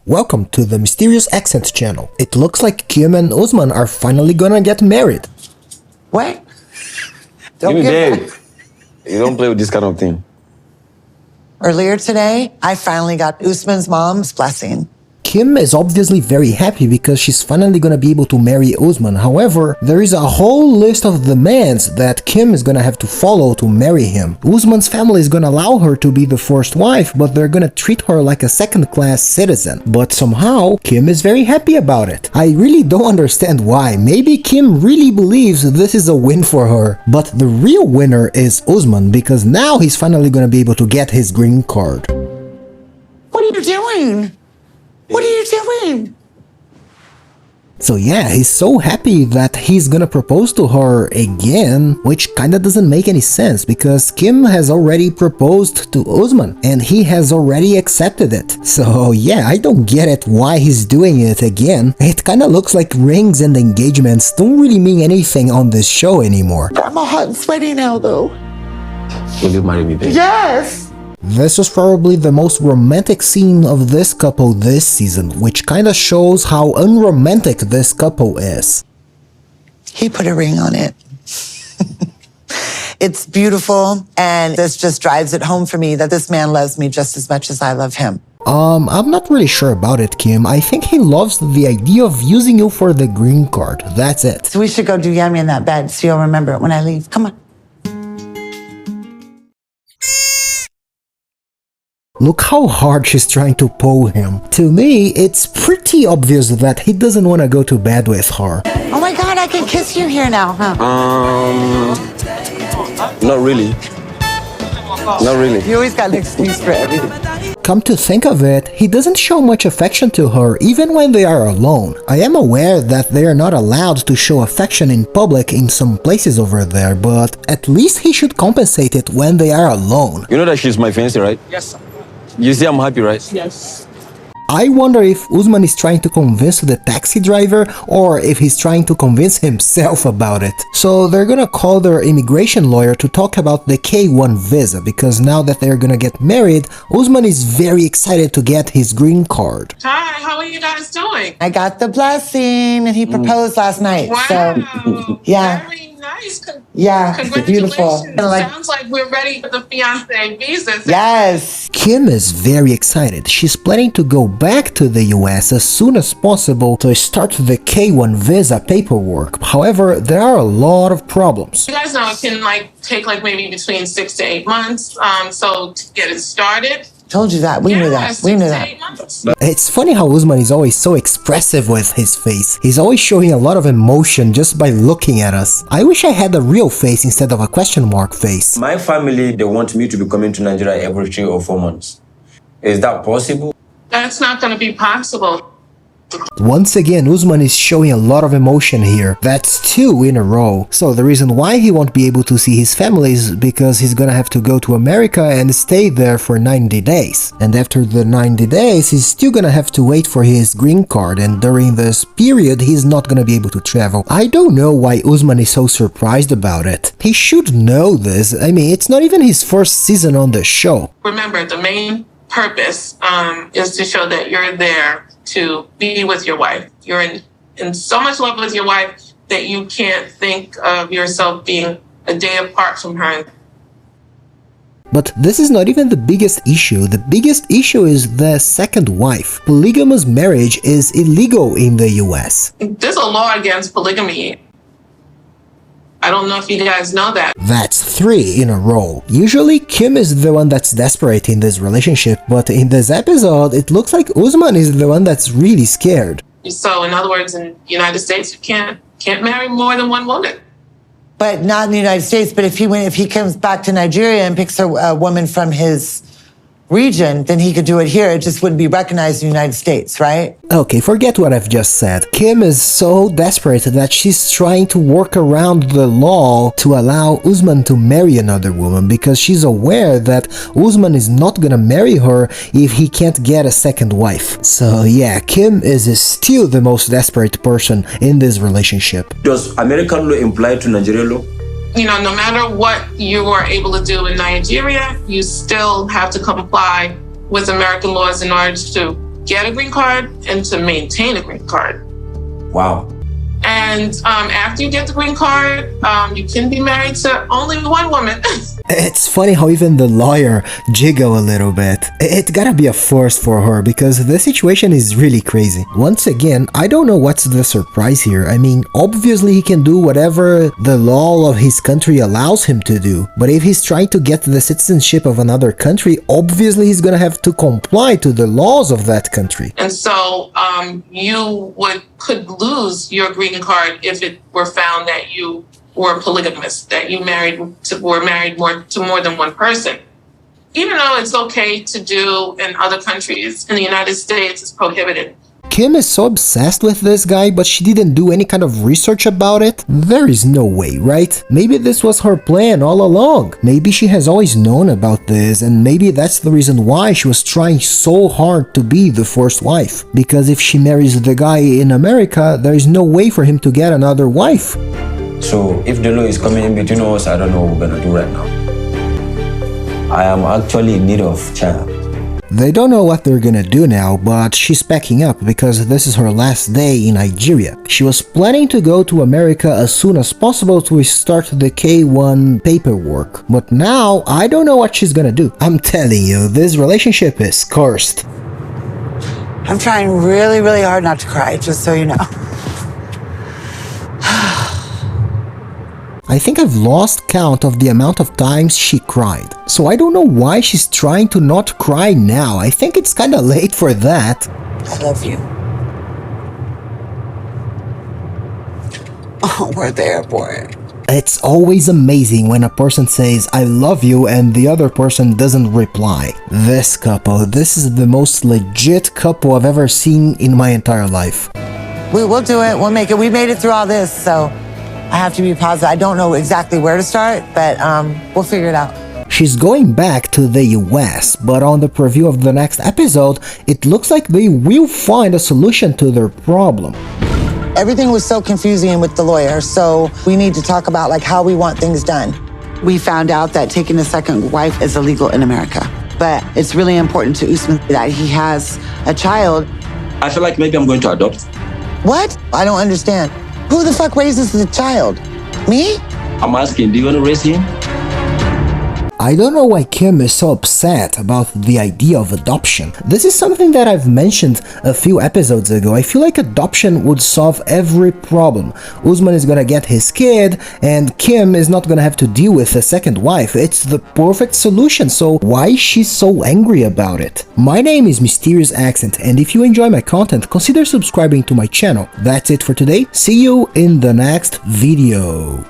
Welcome to the Mysterious Accent channel. It looks like Kim and Usman are finally gonna get married. What? Don't get back. You don't play with this kind of thing. Earlier today, I finally got Usman's mom's blessing. Kim is obviously very happy because she's finally gonna be able to marry Usman. However, there is a whole list of demands that Kim is gonna have to follow to marry him. Usman's family is gonna allow her to be the first wife, but they're gonna treat her like a second-class citizen. But somehow, Kim is very happy about it. I really don't understand why. Maybe Kim really believes this is a win for her. But the real winner is Usman, because now he's finally gonna be able to get his green card. What are you doing? What are you doing? So yeah, he's so happy that he's gonna propose to her again, which kinda doesn't make any sense because Kim has already proposed to Usman and he has already accepted it. So yeah, I don't get it why he's doing it again. It kinda looks like rings and engagements don't really mean anything on this show anymore. I'm all hot and sweaty now though. Will you marry me, babe? Yes! This was probably the most romantic scene of this couple this season, which kinda shows how unromantic this couple is. He put a ring on it. It's beautiful, and this just drives it home for me that this man loves me just as much as I love him. I'm not really sure about it, Kim. I think he loves the idea of using you for the green card. That's it. So we should go do yummy in that bed so you'll remember it when I leave. Come on. Look how hard she's trying to pull him. To me, it's pretty obvious that he doesn't want to go to bed with her. Oh my God, I can kiss you here now, huh? Not really. Not really. You always got an excuse for everything. Come to think of it, he doesn't show much affection to her even when they are alone. I am aware that they are not allowed to show affection in public in some places over there, but at least he should compensate it when they are alone. You know that she's my fiancé, right? Yes, sir. You see I'm happy, right? Yes. I wonder if Usman is trying to convince the taxi driver or if he's trying to convince himself about it. So they're gonna call their immigration lawyer to talk about the K1 visa because now that they're gonna get married, Usman is very excited to get his green card. Hi, how are you guys doing? I got the blessing, and he proposed last night. Wow. So, yeah. Very nice. Yeah, Congratulations. beautiful. Sounds like we're ready for the fiancé visas. Yes. Kim is very excited. She's planning to go back to the US as soon as possible to start the K1 visa paperwork. However, there are a lot of problems. You guys know it can take maybe between 6 to 8 months. So to get it started. Told you that. We knew that. We knew that. It's funny how Usman is always so expressive with his face. He's always showing a lot of emotion just by looking at us. I wish I had a real face instead of a question mark face. My family, they want me to be coming to Nigeria every 3 or 4 months. Is that possible? That's not going to be possible. Once again, Usman is showing a lot of emotion here. That's 2 in a row. So the reason why he won't be able to see his family is because he's gonna have to go to America and stay there for 90 days. And after the 90 days, he's still gonna have to wait for his green card, and during this period, he's not gonna be able to travel. I don't know why Usman is so surprised about it. He should know this. I mean, it's not even his first season on the show. Remember, the main purpose is to show that you're there to be with your wife. You're in so much love with your wife that you can't think of yourself being a day apart from her. But this is not even the biggest issue. The biggest issue is the second wife. Polygamous marriage is illegal in the US. There's a law against polygamy. I don't know if you guys know that. That's 3 in a row. Usually Kim is the one that's desperate in this relationship, but in this episode it looks like Usman is the one that's really scared. So in other words, in the United States, you can't marry more than one woman. But not in the United States. But if he comes back to Nigeria and picks a woman from his region, then he could do it here. It just wouldn't be recognized in the United States, right? Okay, forget what I've just said. Kim is so desperate that she's trying to work around the law to allow Usman to marry another woman because she's aware that Usman is not gonna marry her if he can't get a second wife. So yeah, Kim is still the most desperate person in this relationship. Does American law imply to Nigerian law? No matter what you are able to do in Nigeria, you still have to comply with American laws in order to get a green card and to maintain a green card. Wow. And after you get the green card, you can be married to only one woman. It's funny how even the lawyer jiggle a little bit. It gotta be a first for her because the situation is really crazy. Once again, I don't know what's the surprise here. I mean, obviously he can do whatever the law of his country allows him to do. But if he's trying to get the citizenship of another country, obviously he's gonna have to comply to the laws of that country. And so you could lose your green card if it were found that you were polygamous, that you were married to more than one person. Even though it's okay to do in other countries, in the United States it's prohibited. Kim is so obsessed with this guy, but she didn't do any kind of research about it? There is no way, right? Maybe this was her plan all along. Maybe she has always known about this, and maybe that's the reason why she was trying so hard to be the first wife. Because if she marries the guy in America, there is no way for him to get another wife. So if the law is coming in between us, I don't know what we're gonna do right now. I am actually in need of child. They don't know what they're gonna do now, but she's packing up because this is her last day in Nigeria. She was planning to go to America as soon as possible to start the K1 paperwork. But now, I don't know what she's gonna do. I'm telling you, this relationship is cursed. I'm trying really, really hard not to cry, just so you know. I think I've lost count of the amount of times she cried. So I don't know why she's trying to not cry now. I think it's kinda late for that. I love you. Oh, we're there, boy. It's always amazing when a person says, I love you, and the other person doesn't reply. This couple, this is the most legit couple I've ever seen in my entire life. We will do it. We'll make it. We made it through all this, so I have to be positive. I don't know exactly where to start, but we'll figure it out. She's going back to the US, but on the preview of the next episode, it looks like they will find a solution to their problem. Everything was so confusing with the lawyer, so we need to talk about like how we want things done. We found out that taking a second wife is illegal in America, but it's really important to Usman that he has a child. I feel like maybe I'm going to adopt. What? I don't understand. Who the fuck raises the child? Me? I'm asking, do you want to raise him? I don't know why Kim is so upset about the idea of adoption. This is something that I've mentioned a few episodes ago. I feel like adoption would solve every problem. Usman is gonna get his kid, and Kim is not gonna have to deal with a second wife. It's the perfect solution, so why is she so angry about it? My name is Mysterious Accent, and if you enjoy my content, consider subscribing to my channel. That's it for today. See you in the next video.